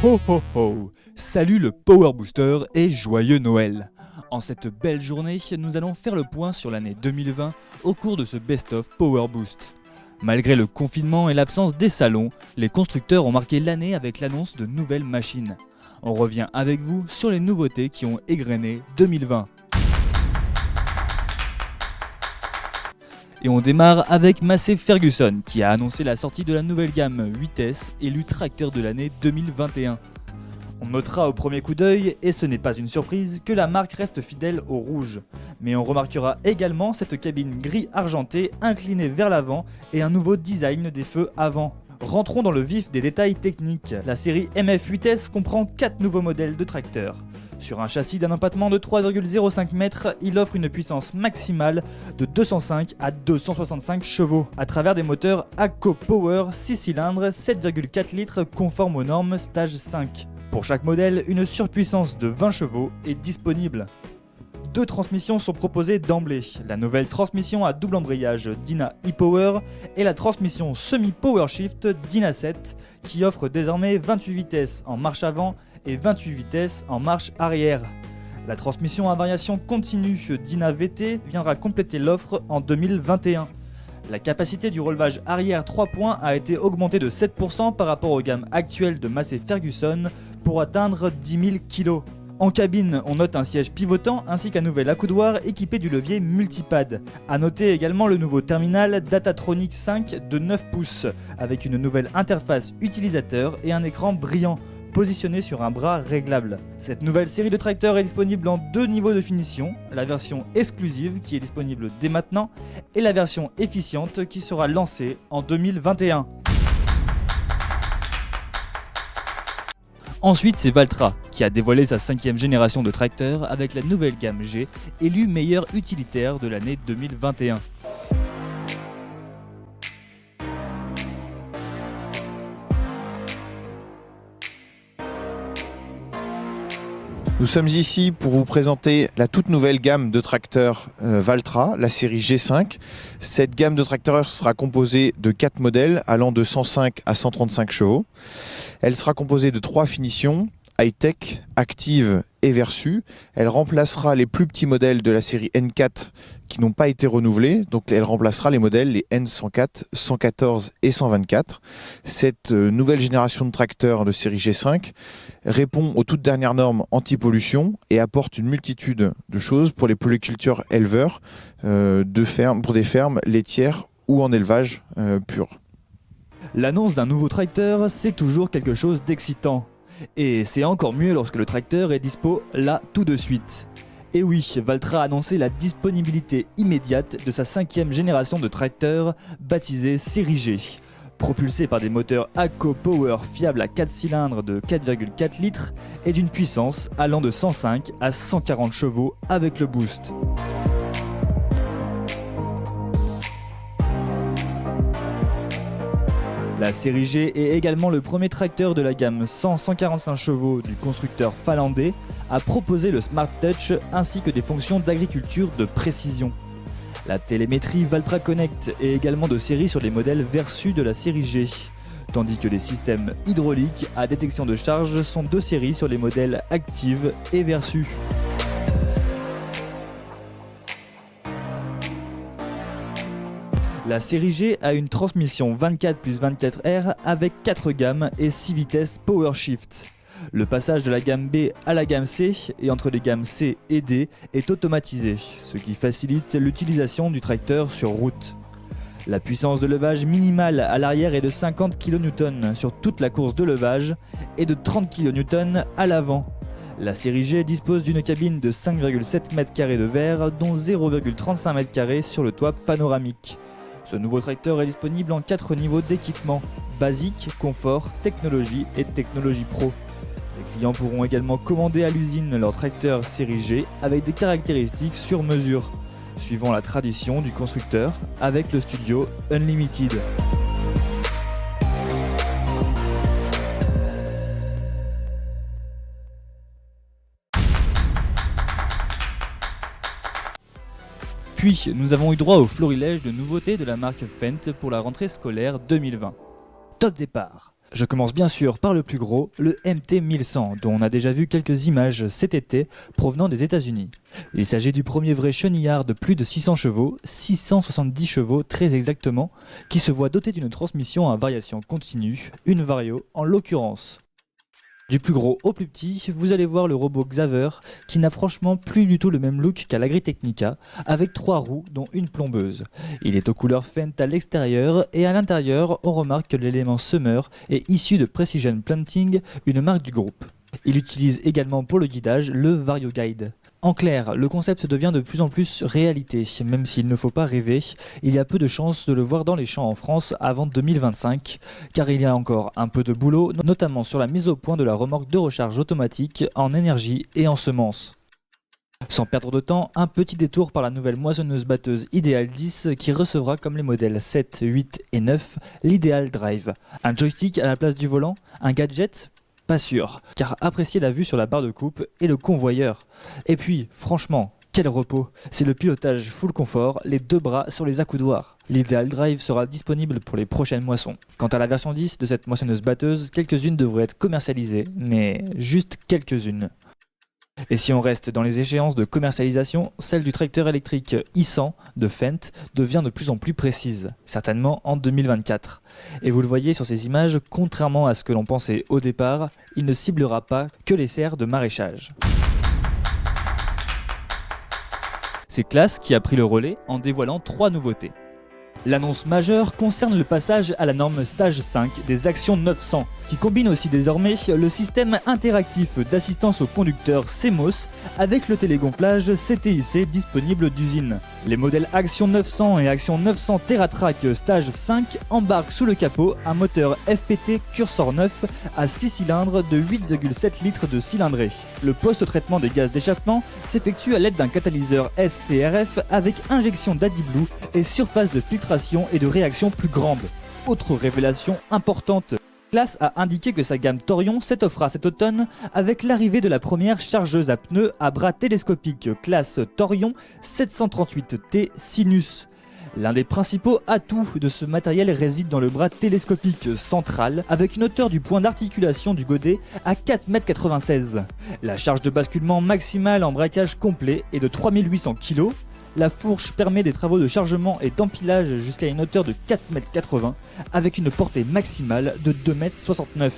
Ho ho ho! Salut le Power Booster et joyeux Noël! En cette belle journée, nous allons faire le point sur l'année 2020 au cours de ce Best-of Power Boost. Malgré le confinement et l'absence des salons, les constructeurs ont marqué l'année avec l'annonce de nouvelles machines. On revient avec vous sur les nouveautés qui ont égrené 2020. Et on démarre avec Massey Ferguson qui a annoncé la sortie de la nouvelle gamme 8S élue tracteur de l'année 2021. On notera au premier coup d'œil, et ce n'est pas une surprise, que la marque reste fidèle au rouge. Mais on remarquera également cette cabine gris argenté inclinée vers l'avant et un nouveau design des feux avant. Rentrons dans le vif des détails techniques. La série MF8S comprend 4 nouveaux modèles de tracteurs. Sur un châssis d'un empattement de 3,05 mètres, il offre une puissance maximale de 205 à 265 chevaux, à travers des moteurs ACO Power 6 cylindres 7,4 litres conformes aux normes Stage 5. Pour chaque modèle, une surpuissance de 20 chevaux est disponible. Deux transmissions sont proposées d'emblée, la nouvelle transmission à double embrayage Dyna e-Power et la transmission semi-PowerShift Dyna 7 qui offre désormais 28 vitesses en marche avant et 28 vitesses en marche arrière. La transmission à variation continue Dyna VT viendra compléter l'offre en 2021. La capacité du relevage arrière 3 points a été augmentée de 7% par rapport aux gammes actuelles de Massey Ferguson pour atteindre 10 000 kg. En cabine, on note un siège pivotant ainsi qu'un nouvel accoudoir équipé du levier multipad. A noter également le nouveau terminal Datatronic 5 de 9 pouces avec une nouvelle interface utilisateur et un écran brillant positionné sur un bras réglable. Cette nouvelle série de tracteurs est disponible en 2 niveaux de finition, la version exclusive qui est disponible dès maintenant et la version efficiente qui sera lancée en 2021. Ensuite, c'est Valtra qui a dévoilé sa 5e génération de tracteurs avec la nouvelle gamme G, élue meilleur utilitaire de l'année 2021. Nous sommes ici pour vous présenter la toute nouvelle gamme de tracteurs Valtra, la série G5. Cette gamme de tracteurs sera composée de 4 modèles allant de 105 à 135 chevaux. Elle sera composée de 3 finitions, high-tech, active et versu. Elle remplacera les plus petits modèles de la série N4 qui n'ont pas été renouvelés. Donc elle remplacera les modèles les N104, 114 et 124. Cette nouvelle génération de tracteurs de série G5 répond aux toutes dernières normes anti-pollution et apporte une multitude de choses pour les polyculteurs éleveurs pour des fermes laitières ou en élevage pur. L'annonce d'un nouveau tracteur, c'est toujours quelque chose d'excitant. Et c'est encore mieux lorsque le tracteur est dispo là tout de suite. Et oui, Valtra a annoncé la disponibilité immédiate de sa 5e génération de tracteurs baptisée série G. Propulsé par des moteurs ACO Power fiables à 4 cylindres de 4,4 litres et d'une puissance allant de 105 à 140 chevaux avec le boost. La série G est également le premier tracteur de la gamme 100-145 chevaux du constructeur finlandais à proposer le Smart Touch ainsi que des fonctions d'agriculture de précision. La télémétrie Valtra Connect est également de série sur les modèles Versu de la série G, tandis que les systèmes hydrauliques à détection de charge sont de série sur les modèles Active et Versu. La série G a une transmission 24+24R avec 4 gammes et 6 vitesses PowerShift. Le passage de la gamme B à la gamme C et entre les gammes C et D est automatisé, ce qui facilite l'utilisation du tracteur sur route. La puissance de levage minimale à l'arrière est de 50 kN sur toute la course de levage et de 30 kN à l'avant. La série G dispose d'une cabine de 5,7 m² de verre dont 0,35 m² sur le toit panoramique. Ce nouveau tracteur est disponible en 4 niveaux d'équipement, basique, confort, technologie et technologie pro. Les clients pourront également commander à l'usine leur tracteur série G avec des caractéristiques sur mesure, suivant la tradition du constructeur avec le studio Unlimited. Puis, nous avons eu droit au florilège de nouveautés de la marque Fendt pour la rentrée scolaire 2020. Top départ! Je commence bien sûr par le plus gros, le MT1100, dont on a déjà vu quelques images cet été provenant des États-Unis. Il s'agit du premier vrai chenillard de plus de 600 chevaux, 670 chevaux très exactement, qui se voit doté d'une transmission à variation continue, une Vario en l'occurrence. Du plus gros au plus petit, vous allez voir le robot Xaver, qui n'a franchement plus du tout le même look qu'à l'Agritechnica, avec 3 roues dont une plombeuse. Il est aux couleurs Fendt à l'extérieur et à l'intérieur, on remarque que l'élément Summer est issu de Precision Planting, une marque du groupe. Il utilise également pour le guidage le Vario Guide. En clair, le concept devient de plus en plus réalité, même s'il ne faut pas rêver, il y a peu de chances de le voir dans les champs en France avant 2025, car il y a encore un peu de boulot, notamment sur la mise au point de la remorque de recharge automatique en énergie et en semences. Sans perdre de temps, un petit détour par la nouvelle moissonneuse-batteuse Ideal 10 qui recevra comme les modèles 7, 8 et 9 l'Ideal Drive. Un joystick à la place du volant, un gadget ? Pas sûr, car appréciez la vue sur la barre de coupe et le convoyeur. Et puis, franchement, quel repos! C'est le pilotage full confort, les 2 bras sur les accoudoirs. L'Ideal Drive sera disponible pour les prochaines moissons. Quant à la version 10 de cette moissonneuse-batteuse, quelques-unes devraient être commercialisées, mais juste quelques-unes. Et si on reste dans les échéances de commercialisation, celle du tracteur électrique i100 de Fendt devient de plus en plus précise, certainement en 2024. Et vous le voyez sur ces images, contrairement à ce que l'on pensait au départ, il ne ciblera pas que les serres de maraîchage. C'est Claas qui a pris le relais en dévoilant 3 nouveautés. L'annonce majeure concerne le passage à la norme Stage 5 des Action 900, qui combine aussi désormais le système interactif d'assistance au conducteur CMOS avec le télégonflage CTIC disponible d'usine. Les modèles Action 900 et Action 900 TerraTrack Stage 5 embarquent sous le capot un moteur FPT Cursor 9 à 6 cylindres de 8,7 litres de cylindrée. Le post-traitement des gaz d'échappement s'effectue à l'aide d'un catalyseur SCRF avec injection d'AdBlue et surface de filtration et de réaction plus grande. Autre révélation importante, Claas a indiqué que sa gamme Torion s'étoffera cet automne avec l'arrivée de la première chargeuse à pneus à bras télescopique Claas Torion 738T Sinus. L'un des principaux atouts de ce matériel réside dans le bras télescopique central avec une hauteur du point d'articulation du godet à 4,96 m. La charge de basculement maximale en braquage complet est de 3800 kg. La fourche permet des travaux de chargement et d'empilage jusqu'à une hauteur de 4,80 m avec une portée maximale de 2,69 m.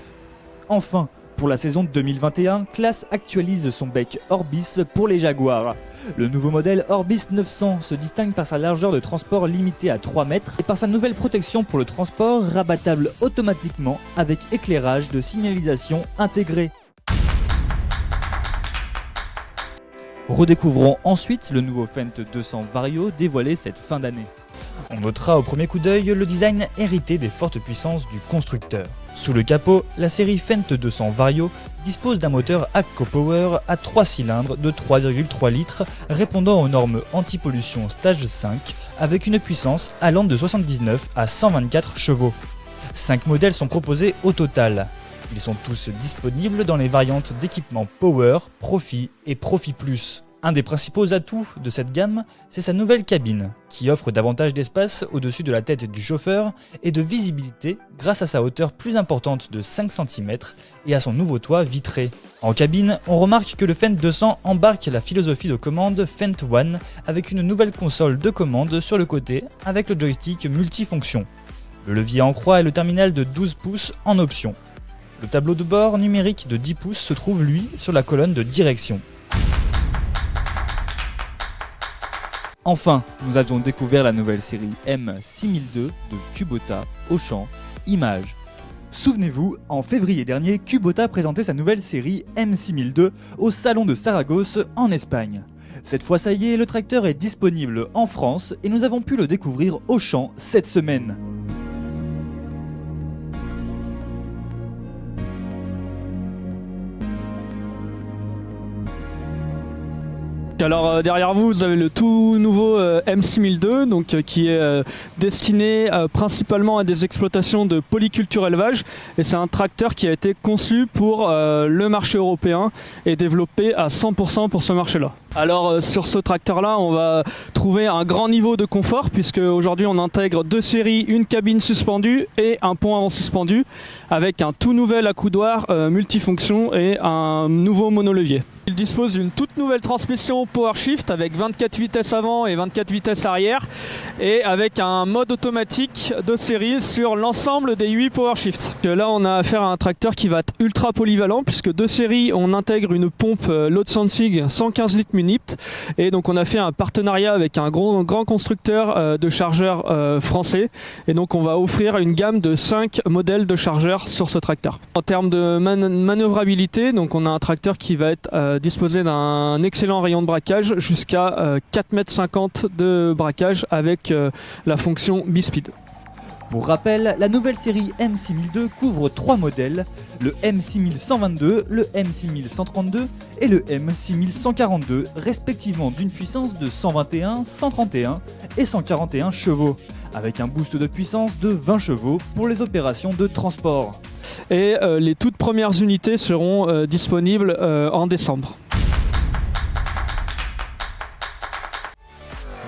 Enfin, pour la saison 2021, Claas actualise son bec Orbis pour les Jaguars. Le nouveau modèle Orbis 900 se distingue par sa largeur de transport limitée à 3 mètres et par sa nouvelle protection pour le transport rabattable automatiquement avec éclairage de signalisation intégré. Redécouvrons ensuite le nouveau Fendt 200 Vario dévoilé cette fin d'année. On notera au premier coup d'œil le design hérité des fortes puissances du constructeur. Sous le capot, la série Fendt 200 Vario dispose d'un moteur AGCO Power à 3 cylindres de 3,3 litres répondant aux normes anti-pollution Stage 5 avec une puissance allant de 79 à 124 chevaux. 5 modèles sont proposés au total. Ils sont tous disponibles dans les variantes d'équipement Power, Profi et Profi Plus. Un des principaux atouts de cette gamme, c'est sa nouvelle cabine, qui offre davantage d'espace au-dessus de la tête du chauffeur et de visibilité grâce à sa hauteur plus importante de 5 cm et à son nouveau toit vitré. En cabine, on remarque que le Fendt 200 embarque la philosophie de commande Fendt One avec une nouvelle console de commande sur le côté avec le joystick multifonction. Le levier en croix et le terminal de 12 pouces en option. Le tableau de bord numérique de 10 pouces se trouve lui sur la colonne de direction. Enfin, nous avions découvert la nouvelle série M6002 de Kubota, Auchan, Images. Souvenez-vous, en février dernier, Kubota présentait sa nouvelle série M6002 au salon de Saragosse en Espagne. Cette fois ça y est, le tracteur est disponible en France et nous avons pu le découvrir au champ cette semaine. Alors derrière vous, vous avez le tout nouveau M6002, donc qui est destiné principalement à des exploitations de polyculture élevage, et c'est un tracteur qui a été conçu pour le marché européen et développé à 100% pour ce marché-là. Alors sur ce tracteur-là, on va trouver un grand niveau de confort puisque aujourd'hui on intègre 2 séries, une cabine suspendue et un pont avant suspendu avec un tout nouvel accoudoir multifonction et un nouveau monolevier. Il dispose d'une toute nouvelle transmission PowerShift avec 24 vitesses avant et 24 vitesses arrière et avec un mode automatique de série sur l'ensemble des 8 PowerShift. Là on a affaire à un tracteur qui va être ultra polyvalent puisque de série on intègre une pompe Lode-Sensing 115 litres Munipt et donc on a fait un partenariat avec un grand constructeur de chargeurs français et donc on va offrir une gamme de 5 modèles de chargeurs sur ce tracteur. En termes de manœuvrabilité, donc on a un tracteur qui va être disposer d'un excellent rayon de braquage jusqu'à 4,50 m de braquage avec la fonction B-Speed. Pour rappel, la nouvelle série M6002 couvre 3 modèles, le M6122, le M6132 et le M6142, respectivement d'une puissance de 121, 131 et 141 chevaux, avec un boost de puissance de 20 chevaux pour les opérations de transport. Et les toutes premières unités seront disponibles en décembre.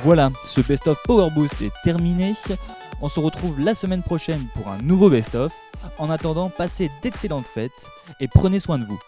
Voilà, ce best-of Power Boost est terminé. On se retrouve la semaine prochaine pour un nouveau best-of. En attendant, passez d'excellentes fêtes et prenez soin de vous.